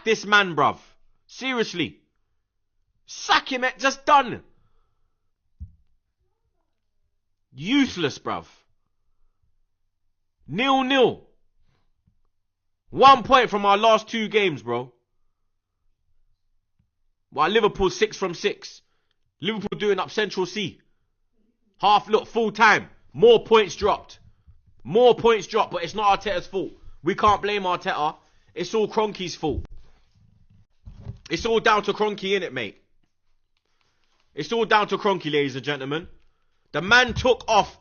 this man, bruv. Seriously. Sack him, just done. Useless, bruv. 0-0. 1 point from our last 2 games, bro. While Liverpool 6 from 6. Liverpool doing up Central C. Full time. More points dropped. But it's not Arteta's fault. We can't blame Arteta. It's all Kroenke's fault. It's all down to Kroenke, innit, mate? It's all down to Kroenke, ladies and gentlemen. The man took off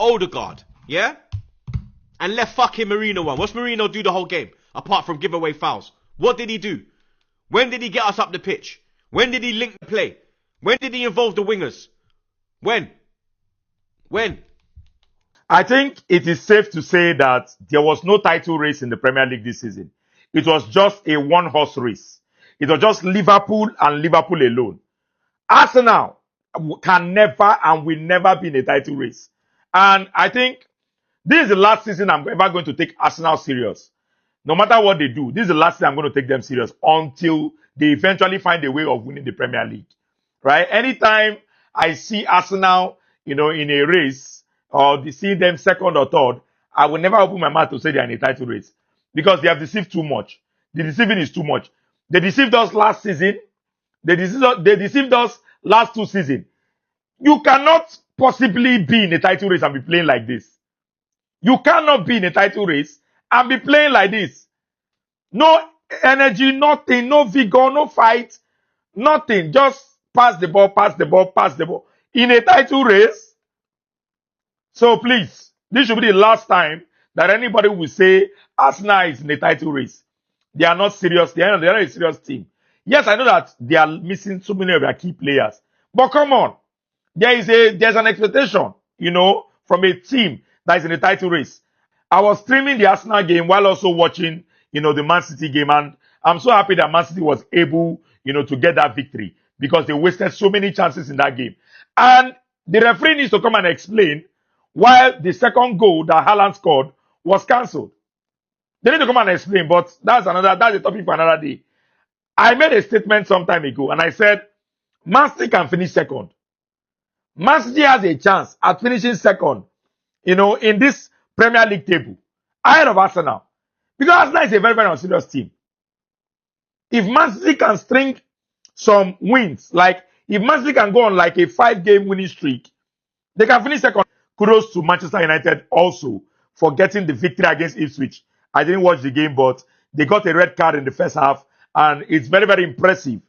Odegaard, yeah? And left fucking Marino on. What's Marino do the whole game? Apart from give away fouls. What did he do? When did he get us up the pitch? When did he link the play? When did he involve the wingers? When? I think it is safe to say that there was no title race in the Premier League this season. It was just a one-horse race. It was just Liverpool and Liverpool alone. Arsenal can never and will never be in a title race. And I think this is the last season I'm ever going to take Arsenal serious. No matter what they do, this is the last season I'm going to take them serious until they eventually find a way of winning the Premier League. Right? Anytime I see Arsenal, in a race, or see them second or third, I will never open my mouth to say they are in a title race. Because they have deceived too much. The deceiving is too much. They deceived us last season. They deceived us last 2 seasons. You cannot possibly be in a title race and be playing like this. You cannot be in a title race and be playing like this. No energy, nothing, no vigor, no fight, nothing. Just pass the ball. In a title race. So please, this should be the last time that anybody will say Arsenal is in a title race. They are not serious. They are not a serious team. Yes, I know that they are missing so many of their key players. But come on. There's an expectation, from a team that is in a title race. I was streaming the Arsenal game while also watching, the Man City game. And I'm so happy that Man City was able, to get that victory because they wasted so many chances in that game. And the referee needs to come and explain why the second goal that Haaland scored was cancelled. They need to come and explain, but that's a topic for another day. I made a statement some time ago and I said, Man City can finish second. Man City has a chance at finishing second, in this Premier League table, ahead of Arsenal. Because Arsenal is a very, very unserious team. If Man City can string some wins, like if Man City can go on like a 5-game winning streak, they can finish second. Kudos to Manchester United also for getting the victory against Ipswich. I didn't watch the game, but they got a red card in the first half. And it's very, very impressive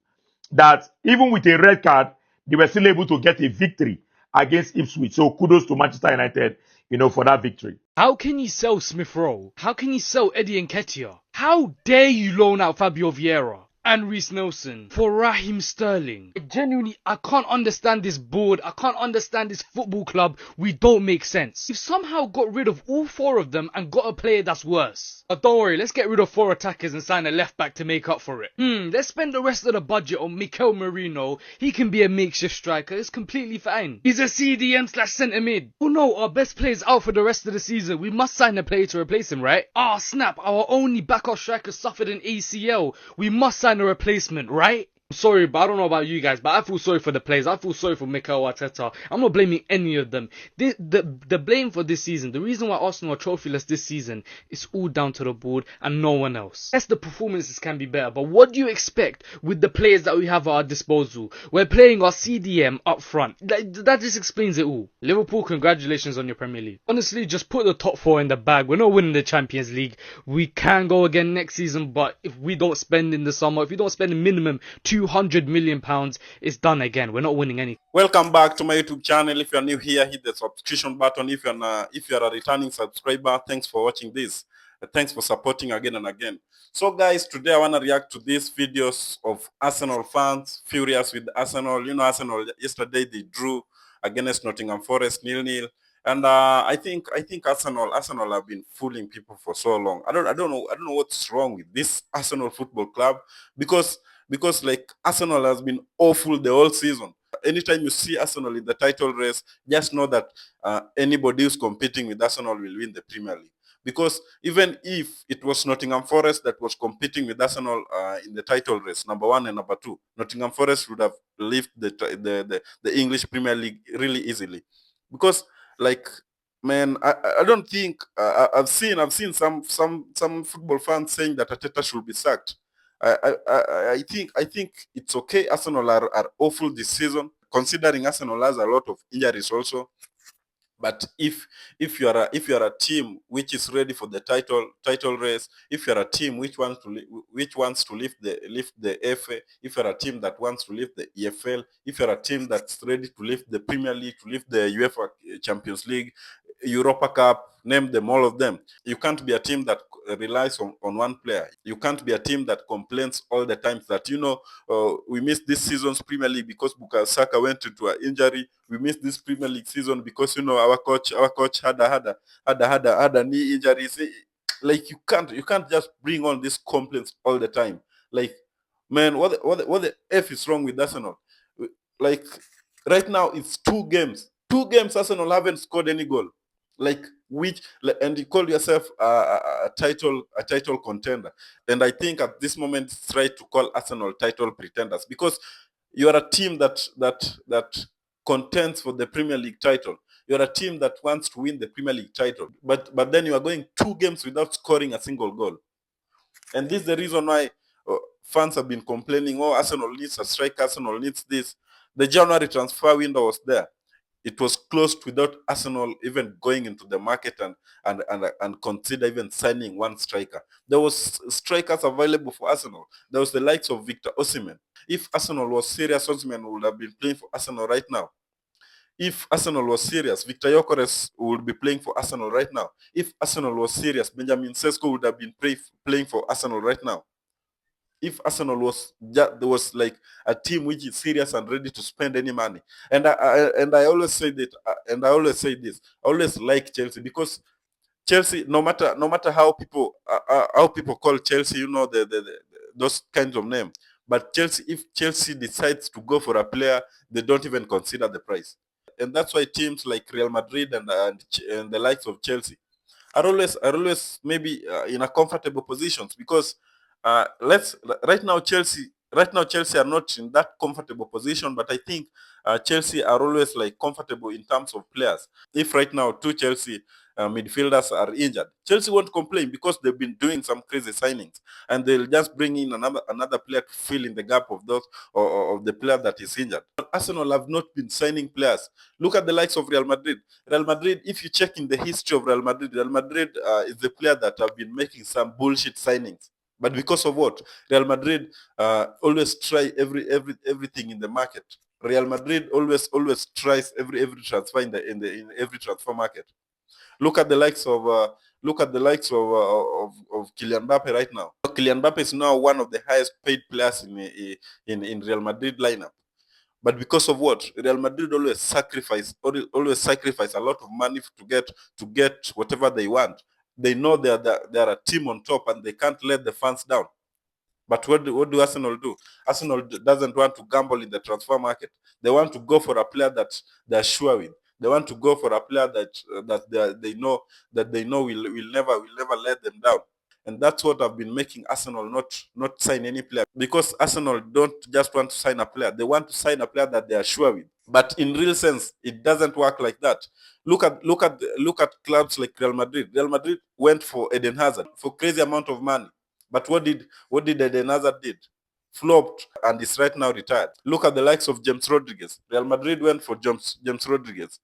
that even with a red card, they were still able to get a victory against Ipswich. So kudos to Manchester United, for that victory. How can you sell Smith Rowe? How can you sell Eddie Nketiah? How dare you loan out Fabio Vieira and Reece Nelson for Raheem Sterling? I can't understand this board. I can't understand this football club. We don't make sense. You've somehow got rid of all 4 of them and got a player that's worse. But don't worry, let's get rid of 4 attackers and sign a left back to make up for it. Let's spend the rest of the budget on Mikel Merino. He can be a makeshift striker. It's completely fine. He's a CDM / centre mid. Oh no, our best player's out for the rest of the season. We must sign a player to replace him, right? Ah, snap. Our only backup striker suffered an ACL. We must sign a replacement, right? I'm sorry, but I don't know about you guys, but I feel sorry for the players. I feel sorry for Mikel Arteta. I'm not blaming any of them. The blame for this season, the reason why Arsenal are trophyless this season, is all down to the board and no one else. Yes, the performances can be better, but what do you expect with the players that we have at our disposal? We're playing our CDM up front. That just explains it all. Liverpool, congratulations on your Premier League. Honestly, just put the top 4 in the bag. We're not winning the Champions League. We can go again next season, but if we don't spend in the summer, if we don't spend a minimum £200 million, it's done again. We're not winning anything. Welcome back to my YouTube channel. If you're new here, hit the subscription button. If you're a returning subscriber, thanks for watching this. Thanks for supporting again and again. So guys, today I want to react to these videos of Arsenal fans furious with Arsenal. Arsenal yesterday they drew against Nottingham Forest 0-0. And I think Arsenal have been fooling people for so long. I don't know what's wrong with this Arsenal Football Club, because like Arsenal has been awful the whole season. Anytime you see Arsenal in the title race, just know that anybody who's competing with Arsenal will win the Premier League. Because even if it was Nottingham Forest that was competing with Arsenal in the title race, number 1 and number 2, Nottingham Forest would have lifted the English Premier League really easily. Because, like, man, I don't think I've seen some football fans saying that Arteta should be sacked. I think it's okay. Arsenal are awful this season, considering Arsenal has a lot of injuries also. But if you are a team which is ready for the title race, if you are a team which wants to lift the FA, if you are a team that wants to lift the EFL, if you are a team that's ready to lift the Premier League, to lift the UEFA Champions League, Europa Cup, name them, all of them. You can't be a team that relies on one player. You can't be a team that complains all the time that, we missed this season's Premier League because Bukayo Saka went into an injury. We missed this Premier League season because our coach had a knee injury. Like, you can't just bring on these complaints all the time. Like, man, what the F is wrong with Arsenal? Like, right now it's 2 games. 2 games Arsenal haven't scored any goal. Like, and you call yourself a title contender. And I think at this moment it's right to call Arsenal title pretenders, because you are a team that contends for the Premier League title. You're a team that wants to win the Premier League title. But then you are going 2 games without scoring a single goal. And this is the reason why fans have been complaining, oh, Arsenal needs a striker, Arsenal needs this. The January transfer window was there. It was closed without Arsenal even going into the market and consider even signing one striker. There was strikers available for Arsenal. There was the likes of Victor Osimhen. If Arsenal was serious, Osimhen would have been playing for Arsenal right now. If Arsenal was serious, Victor Gyökeres would be playing for Arsenal right now. If Arsenal was serious, Benjamin Sesko would have been playing for Arsenal right now. If Arsenal there was like a team which is serious and ready to spend any money. And I always say that, and I always say this, I always like Chelsea, because Chelsea, no matter how people call Chelsea, those kinds of names. But Chelsea, if Chelsea decides to go for a player, they don't even consider the price. And that's why teams like Real Madrid and the likes of Chelsea are always maybe in a comfortable positions, because right now Chelsea are not in that comfortable position, but I think Chelsea are always like comfortable in terms of players. If right now 2 Chelsea midfielders are injured, Chelsea won't complain, because they've been doing some crazy signings, and they'll just bring in another player to fill in the gap of those or of the player that is injured. But Arsenal have not been signing players. Look at the likes of Real Madrid. Real Madrid, if you check in the history of Real Madrid is the player that have been making some bullshit signings. But because of what? Real Madrid always try everything in the market. Real Madrid always tries every transfer in every transfer market. Look at the likes of Kylian Mbappe right now. Kylian Mbappe is now one of the highest paid players in Real Madrid lineup. But because of what? Real Madrid always sacrifice a lot of money to get whatever they want. They know they are a team on top, and they can't let the fans down. But what do Arsenal do? Arsenal doesn't want to gamble in the transfer market. They want to go for a player that they're sure with. They want to go for a player that they know will never let them down. And that's what I've been making Arsenal not sign any player, because Arsenal don't just want to sign a player. They want to sign a player that they are sure with. But in real sense, it doesn't work like that. Look at clubs like Real Madrid. Real Madrid went for Eden Hazard for crazy amount of money. But what did Eden Hazard did? Flopped, and is right now retired. Look at the likes of James Rodriguez. Real Madrid went for James Rodriguez.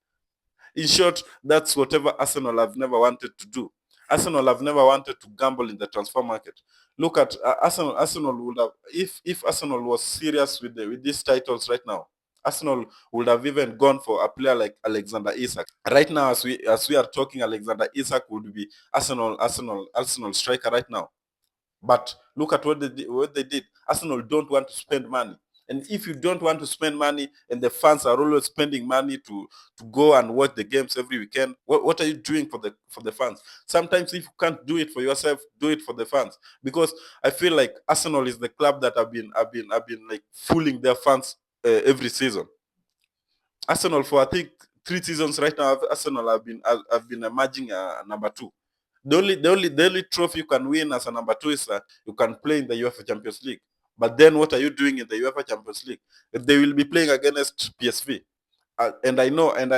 In short, that's whatever Arsenal have never wanted to do. Arsenal have never wanted to gamble in the transfer market. Look at Arsenal. Arsenal would have, if Arsenal was serious with these titles right now, Arsenal would have even gone for a player like Alexander Isak. Right now, as we are talking, Alexander Isak would be Arsenal striker right now. But look at what they did. Arsenal don't want to spend money. And if you don't want to spend money, and the fans are always spending money to go and watch the games every weekend, what are you doing for the fans? Sometimes if you can't do it for yourself, do it for the fans. Because I feel like Arsenal is the club that have been like fooling their fans every season. Arsenal, for I think 3 seasons right now, Arsenal have been emerging number 2. The only trophy you can win as a number 2 is you can play in the UEFA Champions League. But then what are you doing in the UEFA Champions League? They will be playing against PSV. And I know, and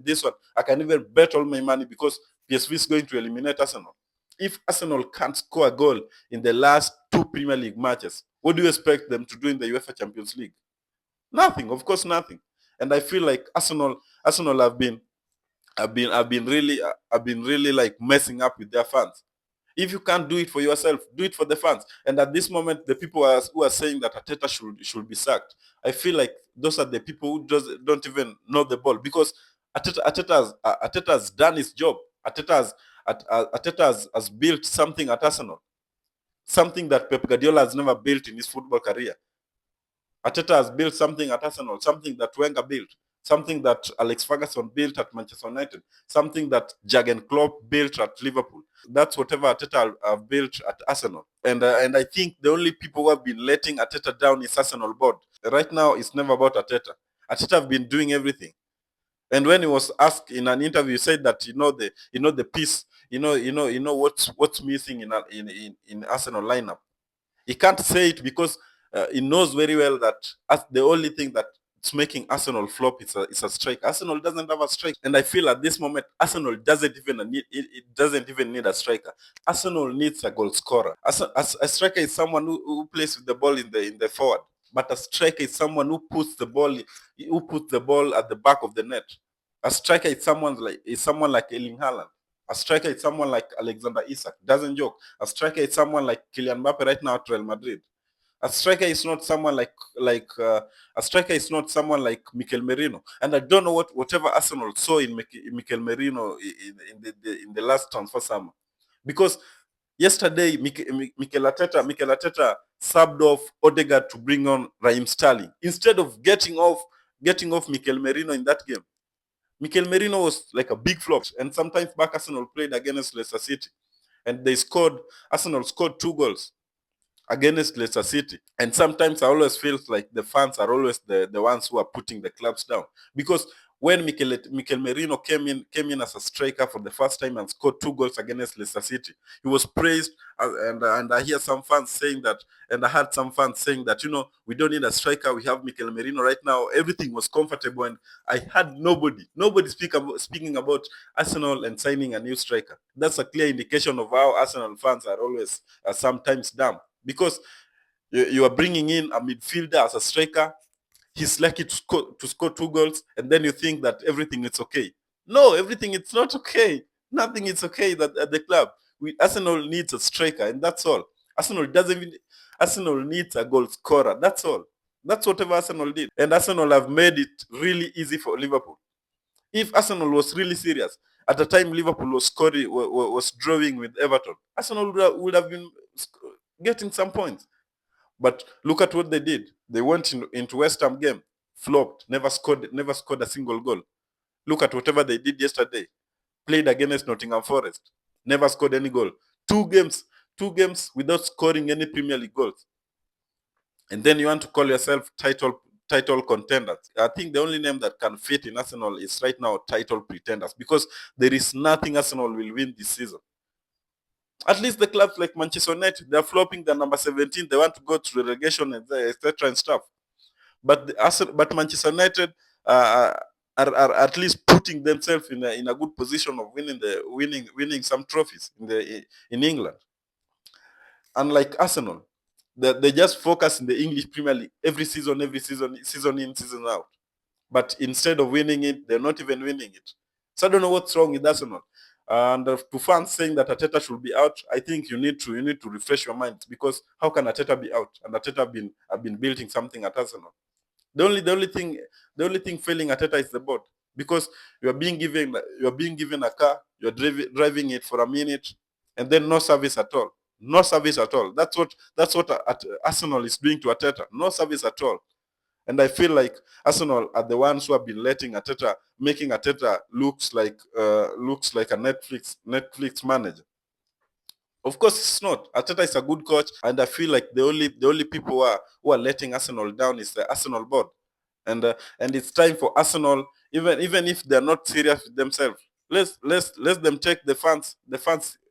this one, I can even bet all my money because PSV is going to eliminate Arsenal. If Arsenal can't score a goal in the last 2 Premier League matches, what do you expect them to do in the UEFA Champions League? Nothing, of course, nothing. And I feel like Arsenal have been really like messing up with their fans. If you can't do it for yourself, do it for the fans. And at this moment, the people who are saying that Arteta should be sacked, I feel like those are the people who just don't even know the ball because Arteta has done his job. Arteta has built something at Arsenal, something that Pep Guardiola has never built in his football career. Arteta has built something at Arsenal, something that Wenger built, something that Alex Ferguson built at Manchester United, something that Jurgen Klopp built at Liverpool. That's whatever Arteta have built at Arsenal. And I think the only people who have been letting Arteta down is Arsenal board. Right now, it's never about Arteta. Arteta have been doing everything. And when he was asked in an interview, he said that the piece, what's missing in Arsenal lineup. He can't say it because he knows very well that the only thing that's making Arsenal flop is a striker. Arsenal doesn't have a striker, and I feel at this moment Arsenal doesn't even need a striker. Arsenal needs a goal scorer. A striker is someone who plays with the ball in the forward, but a striker is someone who puts the ball at the back of the net. A striker is someone like Erling Haaland. A striker is someone like Alexander Isak. Doesn't joke. A striker is someone like Kylian Mbappe right now at Real Madrid. A striker is not someone like Mikel Merino. And I don't know whatever Arsenal saw in Mikel Merino in the last transfer summer, because yesterday Mikel Arteta subbed off Odegaard to bring on Raheem Sterling instead of getting off Mikel Merino in that game. Mikel Merino was like a big flop. And sometimes back Arsenal played against Leicester City, and Arsenal scored 2 goals against Leicester City. And sometimes I always feel like the fans are always the ones who are putting the clubs down, because when Mikel Merino came in as a striker for the first time and scored 2 goals against Leicester City, he was praised, and I hear some fans saying that, and I heard some fans saying that, we don't need a striker, we have Mikel Merino right now. Everything was comfortable, and I had nobody speaking about Arsenal and signing a new striker. That's a clear indication of how Arsenal fans are always sometimes dumb, because you are bringing in a midfielder as a striker. He's lucky to score 2 goals, and then you think that everything is okay. No, everything is not okay. Nothing is okay at the club. Arsenal needs a striker, and that's all. Arsenal needs a goal scorer. That's all. That's whatever Arsenal did. And Arsenal have made it really easy for Liverpool. If Arsenal was really serious, at the time Liverpool was drawing with Everton, Arsenal would have been getting some points. But look at what they did. They went into West Ham game, flopped, never scored a single goal. Look at whatever they did yesterday. Played against Nottingham Forest, never scored any goal. 2 games without scoring any Premier League goals. And then you want to call yourself title contenders. I think the only name that can fit in Arsenal is right now title pretenders, because there is nothing Arsenal will win this season. At least the clubs like Manchester United, they're flopping. They're number 17. They want to go to relegation, etc. and stuff. But Manchester United are at least putting themselves in a good position of winning some trophies in England. Unlike Arsenal, they just focus in the English Premier League every season in, season out. But instead of winning it, they're not even winning it. So I don't know what's wrong with Arsenal. And to fans saying that Arteta should be out, I think you need to refresh your mind, because how can Arteta be out? And Arteta have been building something at Arsenal. The only thing failing Arteta is the board, because you are being given a car, you're driving it for a minute, and then no service at all. No service at all. That's what Arsenal is doing to Arteta. No service at all. And I feel like Arsenal are the ones who have been making Arteta looks like a Netflix manager. Of course, it's not. Arteta is a good coach, and I feel like the only people who are letting Arsenal down is the Arsenal board. And it's time for Arsenal, even if they're not serious with themselves, let them take the fans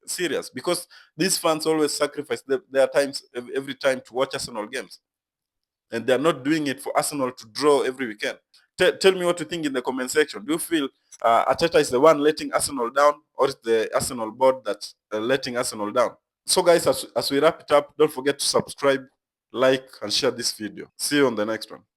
serious, because these fans always sacrifice their times every time to watch Arsenal games, and they're not doing it for Arsenal to draw every weekend. Tell me what you think in the comment section. Do you feel Arteta is the one letting Arsenal down, or is the Arsenal board that's letting Arsenal down? So guys, as we wrap it up, don't forget to subscribe, like, and share this video. See you on the next one.